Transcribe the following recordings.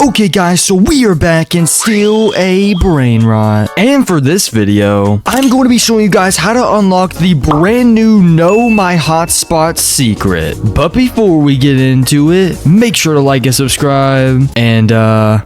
Okay guys, so we are back in still a brain rot. And for this video, I'm going to be showing you guys how to unlock the brand new Know My Hotspot secret. But before we get into it, make sure to like and subscribe. And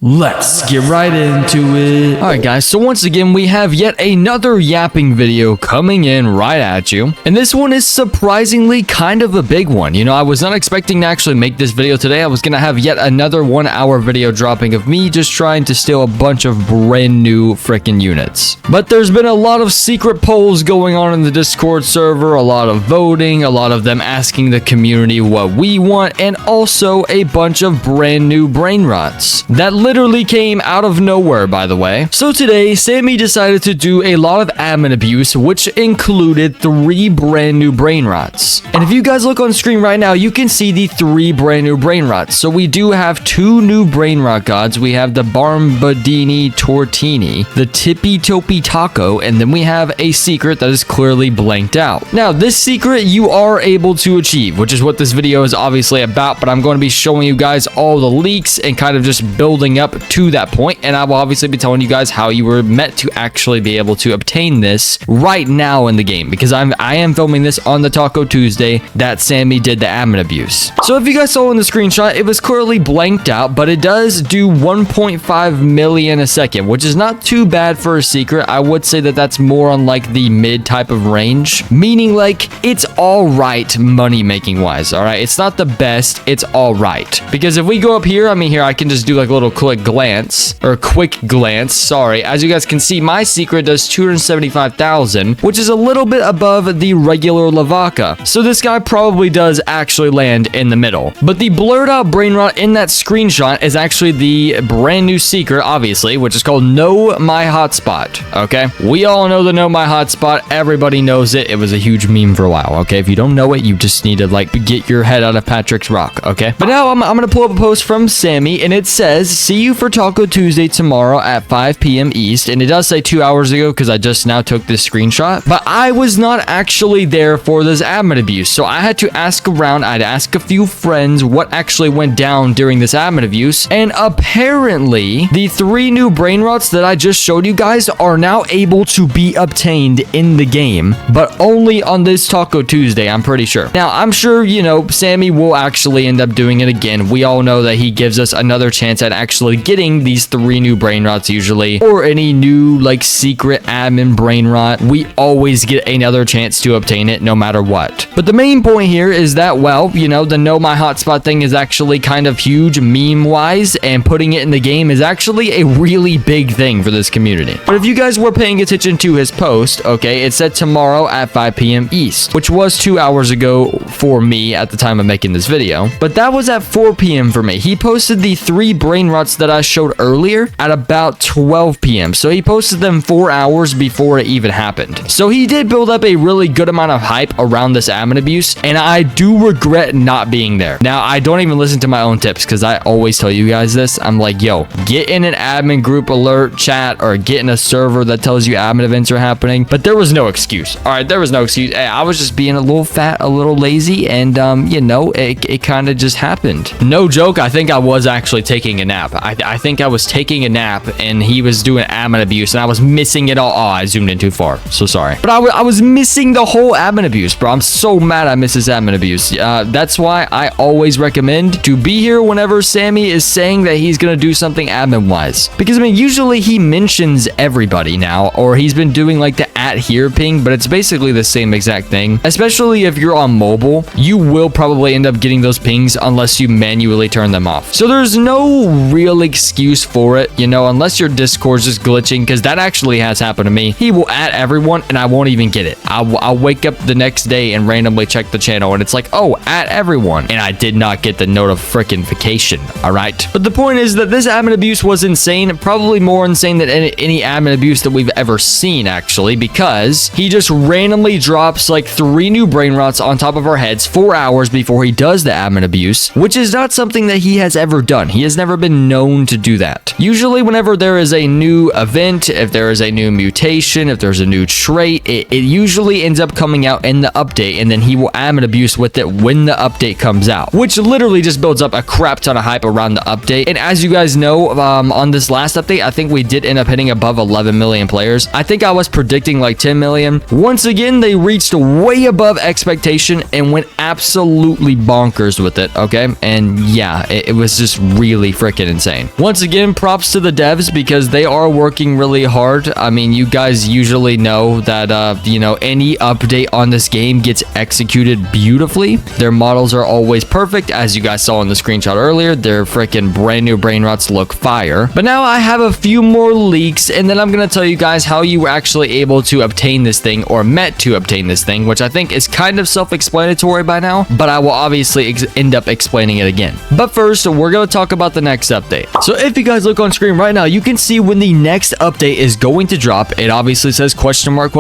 let's get right into it. Alright guys, so once again, we have yet another yapping video coming in right at you. And this one is surprisingly kind of a big one. You know, I was not expecting to actually make this video today. I was going to have yet another 1 hour video dropping of me just trying to steal a bunch of brand new freaking units. But there's been a lot of secret polls going on in the Discord server, a lot of voting, a lot of them asking the community what we want, and also a bunch of brand new brain rots that literally came out of nowhere, by the way. So today, Sammy decided to do a lot of admin abuse, which included 3 brand new brain rots. And if you guys look on screen right now, you can see the 3 brand new brain rots. So we do have 2 new brain rot gods. We have the Barbadini Tortini, the Tippy Toppy Taco, and then we have a secret that is clearly blanked out. Now, this secret you are able to achieve, which is what this video is obviously about, but I'm going to be showing you guys all the leaks and kind of just building up to that point, and I will obviously be telling you guys how you were meant to actually be able to obtain this right now in the game, because I am filming this on the Taco Tuesday that Sammy did the admin abuse. So if you guys saw in the screenshot, it was clearly blanked out, but it does do 1.5 million a second, which is not too bad for a secret. I would say that that's more on like the mid type of range, meaning like it's all right money making wise. All right, it's not the best, it's all right, because if we go up here, I mean, here I can just do like a little quick glance, sorry. As you guys can see, my secret does 275,000, which is a little bit above the regular Lavaca, so this guy probably does actually land in the middle. But the blurred out brain rot in that screenshot is actually the brand new secret, obviously, which is called Know My Hotspot. Okay, we all know the Know My Hotspot. Everybody knows it. It was a huge meme for a while. Okay, if you don't know it, you just need to like get your head out of Patrick's rock. Okay, but now I'm gonna pull up a post from Sammy, and it says, "See you for Taco Tuesday tomorrow at 5 p.m. East." And it does say 2 hours ago because I just now took this screenshot, but I was not actually there for this admin abuse, so I had to ask around. I'd ask a few friends what actually went down during this admin abuse, and apparently the 3 new brain rots that I just showed you guys are now able to be obtained in the game, but only on this Taco Tuesday, I'm pretty sure. Now, I'm sure, you know, Sammy will actually end up doing it again. We all know that he gives us another chance at actually getting these 3 new brain rots usually, or any new like secret admin brain rot. We always get another chance to obtain it no matter what. But the main point here is that, well, you know, the Know My Hotspot thing is actually kind of huge meme wise, and putting it in the game is actually a really big thing for this community. But if you guys were paying attention to his post, okay, it said tomorrow at 5 p.m. East, which was 2 hours ago for me at the time of making this video, but that was at 4 p.m. for me. He posted the 3 brain rots that I showed earlier at about 12 p.m. So he posted them 4 hours before it even happened. So he did build up a really good amount of hype around this admin abuse, and I do regret not being there. Now, I don't even listen to my own tips because I always tell you guys this. I'm like, yo, get in an admin group alert chat or get in a server that tells you admin events are happening. But there was no excuse. All right, there was no excuse. Hey, I was just being a little fat, a little lazy, and you know, it kind of just happened. No joke, I think I was actually taking a nap. I think I was taking a nap and he was doing admin abuse and I was missing it all. Oh, I zoomed in too far. So sorry. But I was missing the whole admin abuse, bro. I'm so mad I missed this admin abuse. That's why I always recommend to be here whenever Sammy is saying that he's gonna do something admin wise, because I mean, usually he mentions everybody now, or he's been doing like the @here ping, but it's basically the same exact thing. Especially if you're on mobile, you will probably end up getting those pings unless you manually turn them off. So there's no real excuse for it, you know, unless your Discord's just glitching, because that actually has happened to me. He will add everyone and I won't even get it. I'll wake up the next day and randomly check the channel and it's like, oh, add everyone, and I did not get the notification. All right, but the point is that this admin abuse was insane, probably more insane than any admin abuse that we've ever seen, actually, because because he just randomly drops like 3 new Brainrots on top of our heads 4 hours before he does the admin abuse, which is not something that he has ever done. He has never been known to do that. Usually whenever there is a new event, if there is a new mutation, if there's a new trait, it usually ends up coming out in the update, and then he will admin abuse with it when the update comes out, which literally just builds up a crap ton of hype around the update. And as you guys know, on this last update, I think we did end up hitting above 11 million players. I think I was predicting like 10 million. Once again, they reached way above expectation and went absolutely bonkers with it, okay? And yeah, it was just really freaking insane. Once again, props to the devs because they are working really hard. I mean, you guys usually know that, you know, any update on this game gets executed beautifully. Their models are always perfect. As you guys saw in the screenshot earlier, their freaking brand new Brainrots look fire. But now I have a few more leaks, and then I'm going to tell you guys how you were actually able to obtain this thing, or met to obtain this thing, which I think is kind of self-explanatory by now, but I will obviously end up explaining it again. But first, we're going to talk about the next update. So if you guys look on screen right now, you can see when the next update is going to drop. It obviously says question mark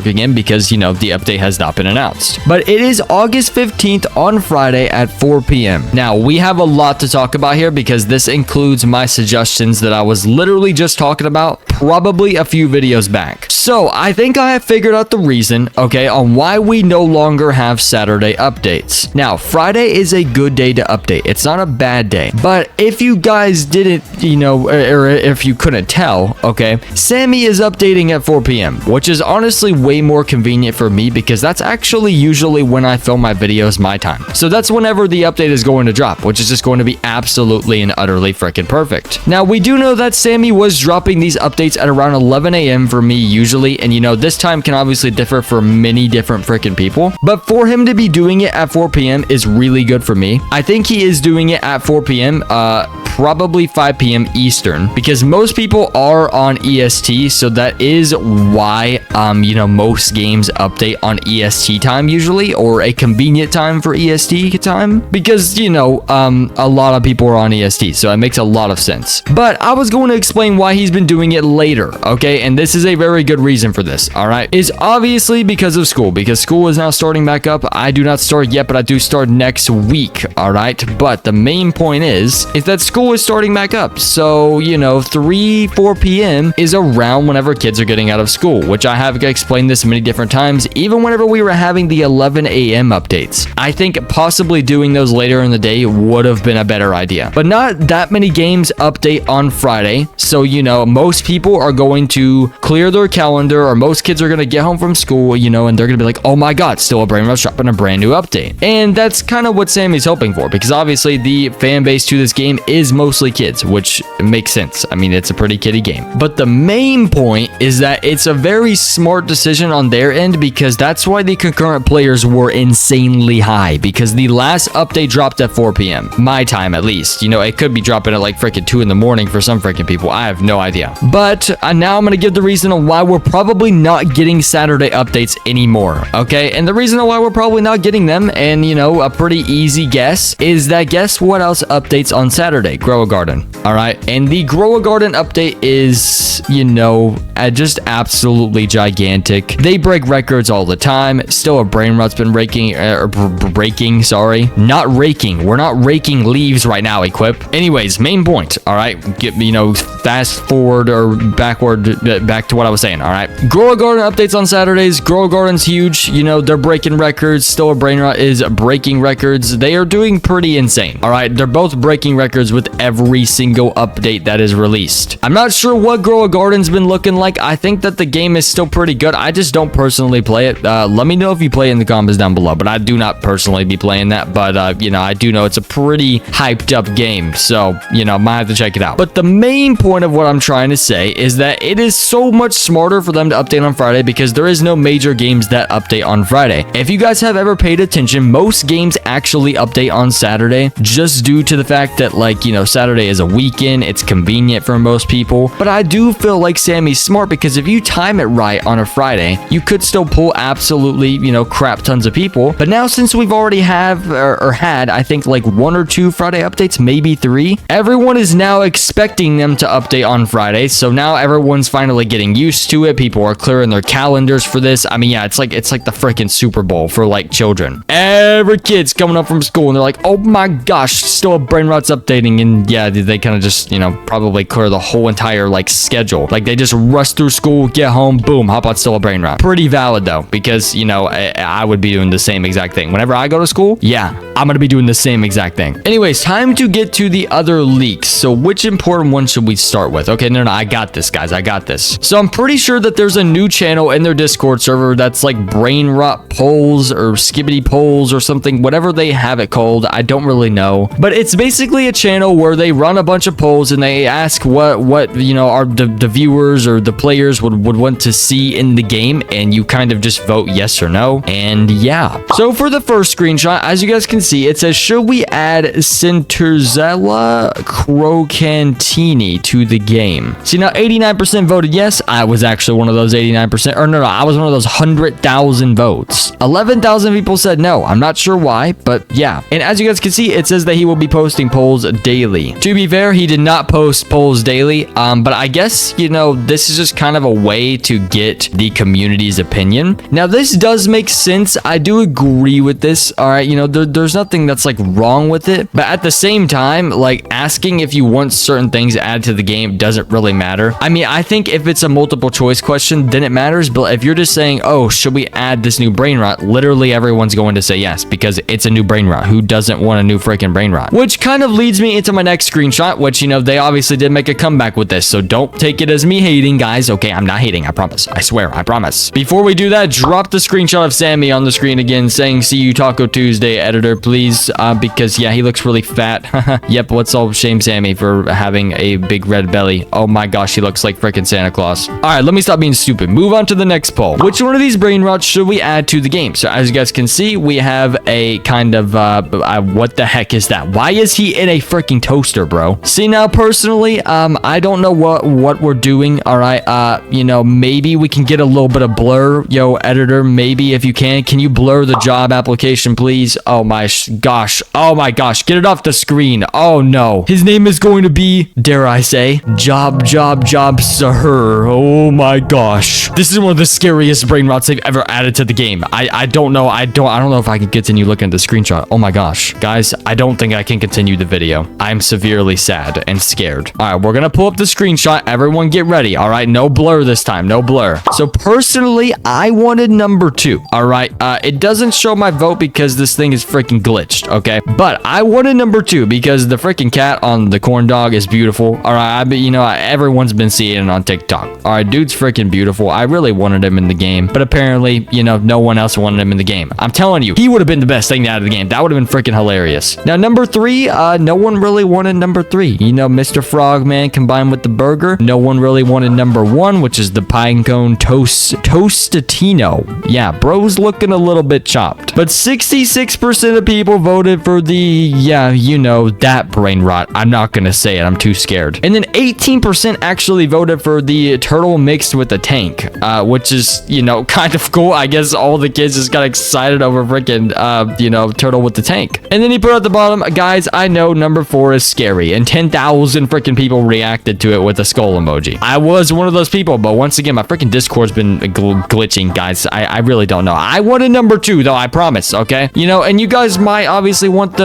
again because, you know, the update has not been announced. But it is August 15th on Friday at 4 p.m. Now, we have a lot to talk about here because this includes my suggestions that I was literally just talking about probably a few videos back. So I think I have figured out the reason, okay, on why we no longer have Saturday updates. Now, Friday is a good day to update. It's not a bad day. But if you guys didn't, you know, or if you couldn't tell, okay, Sammy is updating at 4 p.m., which is honestly way more convenient for me because that's actually usually when I film my videos my time. So that's whenever the update is going to drop, which is just going to be absolutely and utterly freaking perfect. Now, we do know that Sammy was dropping these updates at around 11 a.m. for me usually, and you know, this time can obviously differ for many different freaking people, but for him to be doing it at 4 p.m. is really good for me. I think he is doing it at 4 p.m., probably 5 p.m. Eastern, because most people are on EST, so that is why, you know, most games update on EST time usually, or a convenient time for EST time, because, you know, a lot of people are on EST, so it makes a lot of sense. But I was going to explain why he's been doing it later, okay? And this is a very good reason for this, all right? It's obviously because of school, because school is now starting back up. I do not start yet, but I do start next week, all right? But the main point is that school is starting back up. So, you know, 4 p.m. is around whenever kids are getting out of school, which I have explained this many different times, even whenever we were having the 11 a.m. updates. I think possibly doing those later in the day would have been a better idea. But not that many games update on Friday. So, you know, most people are going to clear their calendar, or most kids are going to get home from school, you know, and they're going to be like, oh my God, still a Brainrot dropping a brand new update. And that's kind of what Sammy's hoping for, because obviously the fan base to this game is mostly kids, which makes sense. I mean, it's a pretty kiddie game. But the main point is that it's a very smart decision on their end, because that's why the concurrent players were insanely high, because the last update dropped at 4 p.m. my time, at least. You know, it could be dropping at like freaking 2 in the morning for some freaking people. I have no idea. But now I'm going to give the reason on why we're probably not getting Saturday updates anymore, okay? And the reason on why we're probably not getting them, and you know, a pretty easy guess, is that guess what else updates on Saturday? Grow a Garden, all right? And the Grow a Garden update is, you know, just absolutely gigantic. They break records all the time. Still, a Brainrot's been breaking, sorry. Not raking. We're not raking leaves right now, Equip. Anyways, main point, all right? You know, fast forward or backward, back to what I was saying, all right? Grow a Garden updates on Saturdays. Grow a Garden's huge. You know, they're breaking records. Still, a Brainrot is breaking records. They are doing pretty insane, all right? They're both breaking records with every single update that is released. I'm not sure what Grow a Garden's been looking like. I think that the game is still pretty good. I just don't personally play it. Let me know if you play it in the comments down below, but I do not personally be playing that. But, you know, I do know it's a pretty hyped up game, so, you know, might have to check it out. But the main point of what I'm trying to say is that it is so much smarter for them to update on Friday, because there is no major games that update on Friday. If you guys have ever paid attention, most games actually update on Saturday, just due to the fact that, like, you know, Saturday is a weekend. It's convenient for most people. But I do feel like Sammy's smart smart because if you time it right on a Friday, you could still pull absolutely, you know, crap tons of people. But now since we've already had, I think like 1 or 2 Friday updates, maybe 3, everyone is now expecting them to update on Friday. So now everyone's finally getting used to it. People are clearing their calendars for this. I mean, yeah, it's like the freaking Super Bowl for like children. Every kid's coming up from school and they're like, oh my gosh, still a Brainrots updating. And yeah, they kind of just, you know, probably clear the whole entire like schedule. Like they just rush through school, get home, boom, hop on still a Brainrot. Pretty valid though, because you know, I would be doing the same exact thing. Whenever I go to school, yeah, I'm gonna be doing the same exact thing. Anyways, time to get to the other leaks. So which important one should we start with? Okay, no, I got this, guys. I got this. So I'm pretty sure that there's a new channel in their Discord server that's like Brainrot polls or Skibbity polls or something, whatever they have it called. I don't really know, but it's basically a channel where they run a bunch of polls and they ask what you know are the viewers or the players would want to see in the game, and you kind of just vote yes or no. And yeah, so for the first screenshot, as you guys can see, it says, should we add Centurzella Crocantini to the game? See, now 89% voted yes. I was actually one of those 89%, or no, I was one of those 100,000 votes. 11,000 people said no. I'm not sure why, but yeah. And as you guys can see, it says that he will be posting polls daily. To be fair, he did not post polls daily, but I guess, you know, this is just kind of a way to get the community's opinion. Now, this does make sense. I do agree with this. All right, you know, there's nothing that's like wrong with it, but at the same time, like asking if you want certain things added to the game doesn't really matter. I mean, I think if it's a multiple choice question, then it matters. But if you're just saying, oh, should we add this new Brainrot? Literally everyone's going to say yes, because it's a new Brainrot. Who doesn't want a new freaking Brainrot? Which kind of leads me into my next screenshot, which, you know, they obviously did make a comeback with this. So don't take it as me hating, guys. Okay, I'm not hating. I promise. I swear. I promise. Before we do that, drop the screenshot of Sammy on the screen again saying, see you Taco Tuesday, editor, please. Because yeah, he looks really fat. Yep, let's all shame Sammy for having a big red belly. Oh my gosh, he looks like freaking Santa Claus. All right, let me stop being stupid. Move on to the next poll. Which one of these Brainrots should we add to the game? So as you guys can see, we have a kind of, what the heck is that? Why is he in a freaking toaster, bro? See, now personally, I don't know what we're doing. All right, you know, maybe we can get a little bit of blur. Yo, editor, maybe if you can you blur the job application, please? Oh my gosh. Oh my gosh. Get it off the screen. Oh no. His name is going to be, dare I say, Job Sir. Oh my gosh. This is one of the scariest Brainrots they've ever added to the game. I don't know. I don't know if I can continue looking at the screenshot. Oh my gosh. Guys, I don't think I can continue the video. I'm severely sad and scared. All right, we're gonna pull up the screenshot. Everyone get ready. All right, no blur this time. No blur. So personally, I wanted number 2. All right, it doesn't show my vote because this thing is freaking glitched. Okay, but I wanted number 2 because the freaking cat on the corn dog is beautiful. All right, you know, everyone's been seeing it on TikTok. All right, dude's freaking beautiful. I really wanted him in the game, but apparently, you know, no one else wanted him in the game. I'm telling you, he would have been the best thing out of the game. That would have been freaking hilarious. Now, number 3, no one really wanted number 3. You know, Mr. Frogman combined with the burger. No one really wanted number 1, which is the pinecone tostatino. Yeah, bro's looking a little bit chopped. But 66% of people voted for the, yeah, you know, that Brainrot. I'm not gonna say it. I'm too scared. And then 18% actually voted for the turtle mixed with the tank, which is, you know, kind of cool. I guess all the kids just got excited over freaking, you know, turtle with the tank. And then he put at the bottom, guys, I know number 4 is scary, and 10,000 freaking people reacted to it with a skull emoji. I was one of those people, but once again, my freaking Discord's been glitching, guys. I really don't know. I wanted number 2, though, I promise, okay? You know, and you guys might obviously want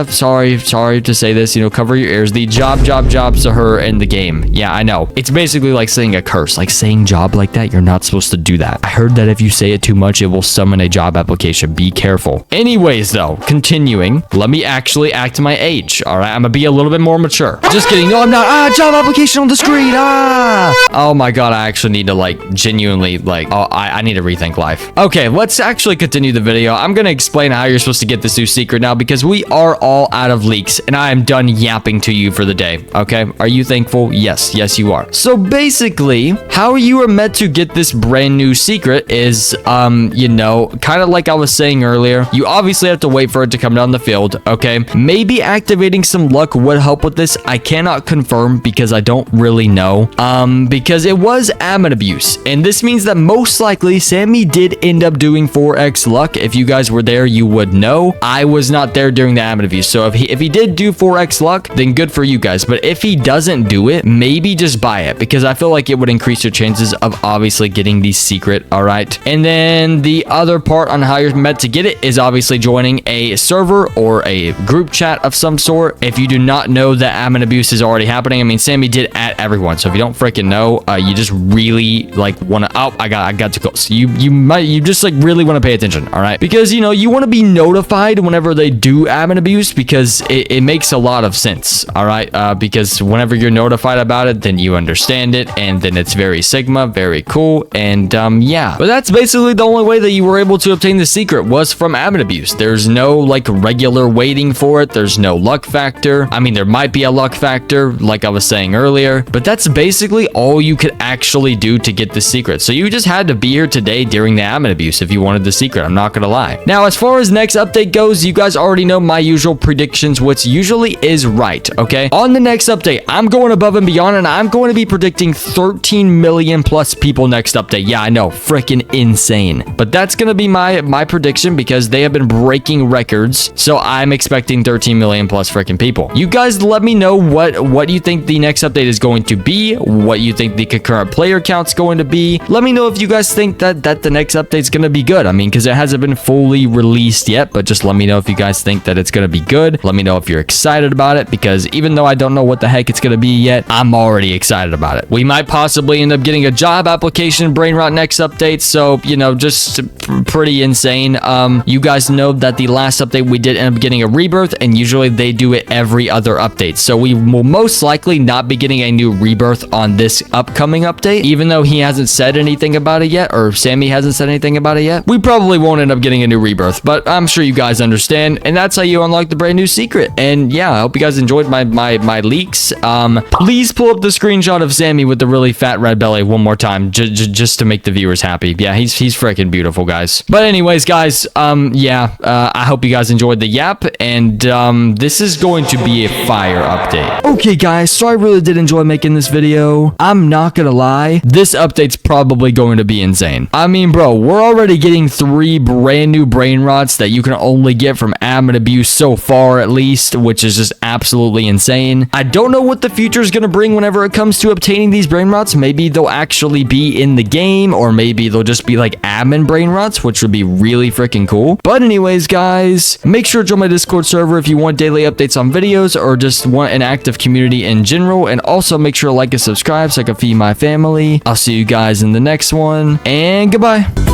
sorry to say this, you know, cover your ears, the job to her in the game. Yeah, I know. It's basically like saying a curse, like saying job like that. You're not supposed to do that. I heard that if you say it too much, it will summon a job application. Be careful. Anyways, though, continuing, let me actually act my age, all right? I'm gonna be a little bit more mature. Just kidding. No, I'm not. Job application on the screen. Oh my god, I actually need to, like, genuinely, like, I need to rethink life. Okay, let's actually continue the video. I'm gonna explain how you're supposed to get this new secret now, because we are all out of leaks, and I am done yapping to you for the day, okay? Are you thankful? Yes, you are. So basically, how you are meant to get this brand new secret is, you know, kind of like I was saying earlier, you obviously have to wait for it to come down the field, okay? Maybe activating some luck would help with this. I cannot confirm because I don't really know, because it was admin abuse. And this means that most likely Sammy did end up doing 4x luck. If you guys were there, you would know. I was not there during the admin abuse. So if he did do 4x luck, then good for you guys. But if he doesn't do it, maybe just buy it, because I feel like it would increase your chances of obviously getting the secret. All right. And then the other part on how you're meant to get it is obviously joining a server or a group chat of some sort. If you do not know that admin abuse is already happening, I mean, Sammy did at everyone. So if you don't freaking know, you just really like want to, oh, I got too close. You just like really want to pay attention. All right. Because, you know, you want to be notified whenever they do admin abuse, because it makes a lot of sense. All right. Because whenever you're notified about it, then you understand it. And then it's very Sigma, very cool. And yeah, but that's basically the only way that you were able to obtain the secret was from admin abuse. There's no like regular waiting for it. There's no luck factor. I mean, there might be a luck factor like I was saying earlier, but that's basically all you could actually do to get the secret. So you just had to be here today during the admin abuse if you wanted the secret. I'm not gonna lie. Now, as far as next update goes, you guys already know my usual predictions, which usually is right. Okay, on the next update, I'm going above and beyond, and I'm going to be predicting 13 million plus people next update. Yeah, I know, freaking insane, but that's gonna be my prediction because they have been breaking records. So I'm expecting 13 million plus freaking people. You guys let me know what you think the next update is going to be, what you think the concurrent player count's going to be. Let me know if you guys think that the next update's gonna be good. I mean, because it hasn't been fully released yet, but just let me know if you guys think that it's gonna be good. Let me know if you're excited about it, because even though I don't know what the heck it's gonna be yet, I'm already excited about it. We might possibly end up getting a job application Brainrot next update, so you know, just pretty insane. You guys know that the last update we did end up getting a rebirth, and usually they do it every other update, so we will most likely not be getting a new rebirth on this upcoming update, even though he hasn't said anything about it yet, or Sammy hasn't said anything about it yet. We probably won't end up getting a new rebirth, but I'm sure you guys understand, and that's how you unlock the brand new secret. And yeah, I hope you guys enjoyed my leaks. Please pull up the screenshot of Sammy with the really fat red belly one more time, just to make the viewers happy. Yeah, he's freaking beautiful, guys. But anyways, guys, yeah, I hope you guys enjoyed the yap, and this is going to be a fire update. Okay, guys, so I really did enjoy making this video. I'm not gonna lie, this update's probably going to be insane. I mean, bro, we're already getting 3 brand new Brainrots that you can only get from admin abuse so far, at least, which is just absolutely insane. I don't know what the future is gonna bring whenever it comes to obtaining these Brainrots. Maybe they'll actually be in the game, or maybe they'll just be like admin Brainrots, which would be really freaking cool. But anyways, guys, make sure to join my Discord server if you want daily updates on videos or just want an active community in general. And also make sure to like and subscribe so I can feed my family. I'll see you guys in the next one, and goodbye.